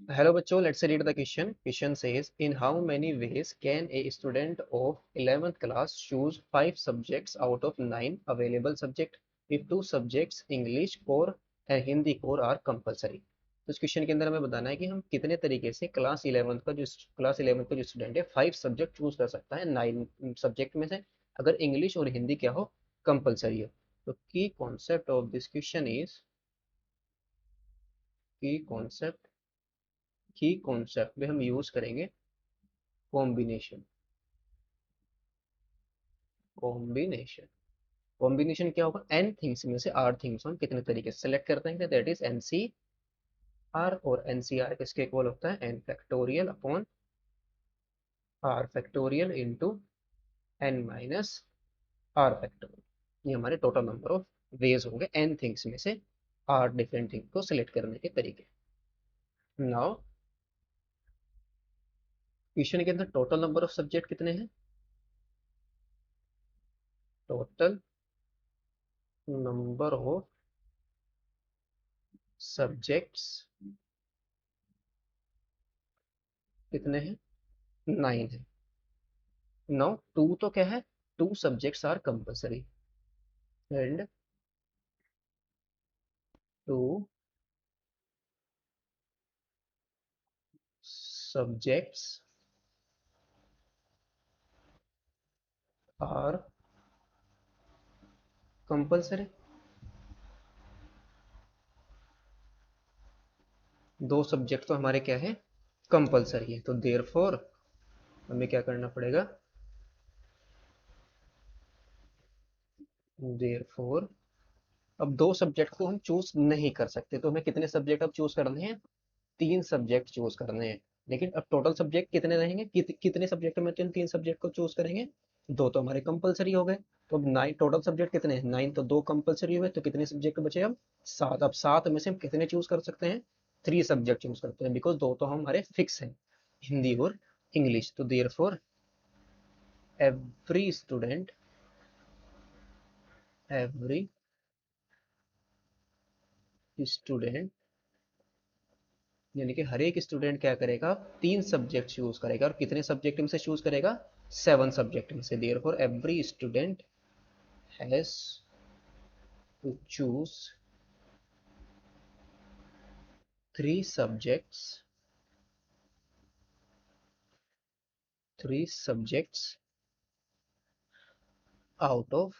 Hello बच्चों, let's read the question. Question says, in how many ways can a student of 11th class choose 5 subjects out of 9 available subject if 2 subjects English core and Hindi core are compulsory? तो इस question के अंदर हमें बताना है कि हम कितने तरीके से क्लास 11th का जो स्टूडेंट है 5 सब्जेक्ट चूज कर सकता है 9 सब्जेक्ट में से, अगर इंग्लिश और हिंदी क्या हो, कंपलसरी हो। तो की कॉन्सेप्ट में हम यूज करेंगे कॉम्बिनेशन। कॉम्बिनेशन कॉम्बिनेशन क्या होगा, एन थिंग्स में से आर थिंग्स हम कितने तरीके से सेलेक्ट करते हैं, दैट इज एनसीआर। और एनसीआर किसके इक्वल होता है, n factorial upon r factorial into n minus r factorial. ये हमारे टोटल नंबर ऑफ वेज होंगे एन थिंग्स में से आर डिफरेंट थिंग को सिलेक्ट करने के तरीके। नाउ क्वेश्चन के अंदर टोटल नंबर ऑफ सब्जेक्ट कितने हैं, टोटल नंबर ऑफ सब्जेक्ट्स कितने हैं, 9 है। नो टू तो क्या है, 2 subjects are compulsory and 2 subjects are compulsory. 2 subject तो हमारे क्या है, कंपल्सरी है। तो देयरफॉर हमें क्या करना पड़ेगा, देयरफॉर अब 2 सब्जेक्ट को हम चूज नहीं कर सकते, तो हमें कितने सब्जेक्ट अब चूज करने हैं, 3 सब्जेक्ट चूज करने हैं। लेकिन अब टोटल सब्जेक्ट कितने रहेंगे, कितने सब्जेक्ट में तो इन 3 सब्जेक्ट को चूज करेंगे, 2 तो हमारे कंपलसरी हो गए। तो अब 9 टोटल सब्जेक्ट कितने हैं, 9, तो 2 कंपलसरी हुए, तो कितने सब्जेक्ट बचे अब, 7। अब 7 में से हम कितने चूज कर सकते हैं, 3 सब्जेक्ट चूज करते हैं, बिकॉज 2 तो हमारे फिक्स हैं, हिंदी और इंग्लिश। तो therefore every student every student यानी कि हर एक स्टूडेंट क्या करेगा, 3 सब्जेक्ट चूज करेगा। और कितने सब्जेक्ट में से चूज करेगा, 7 सब्जेक्ट में से। Therefore every student has to choose 3 subjects, 3 subjects out of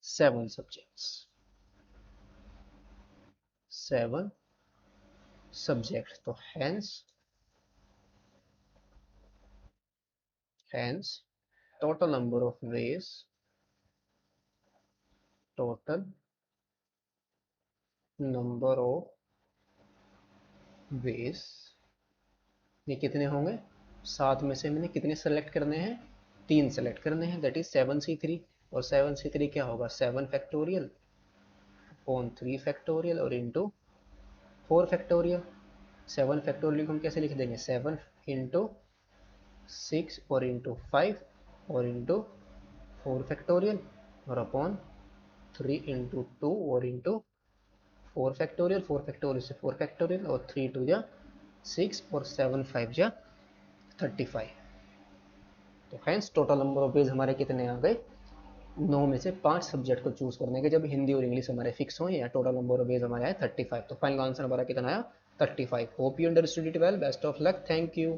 7 subjects, 7 subjects। तो hence total number of ways, total number of ways ये कितने होंगे, 7 में से मैंने कितने सेलेक्ट करने हैं, 3 सेलेक्ट करने हैं, दैट इज 7c3। और 7c3 क्या होगा, 7 फैक्टोरियल अपॉन 3 फैक्टोरियल और इंटू 4 फैक्टोरियल। 7 फैक्टोरियल को हम कैसे लिख देंगे, 7 इंटू 6 और इंटू 5 और इंटू 4 फैक्टोरियल और अपॉन 3 इंटू 2 और इंटू 4 फैक्टोरियल। 4 फैक्टोरियल से 4 फैक्टोरियल और 3 2 जा 6 और 7 5 जा 35। तो hence total number of ways हमारे कितने आ गए, 9 में से 5 सब्जेक्ट को चूज करने के, जब हिंदी और इंग्लिश हमारे फिक्स हो, या टोटल नंबर ऑफ वेज हमारे आए 35। तो फाइनल आंसर हमारा कितना आया, 35। Hope you understood it well, best of luck, thank you.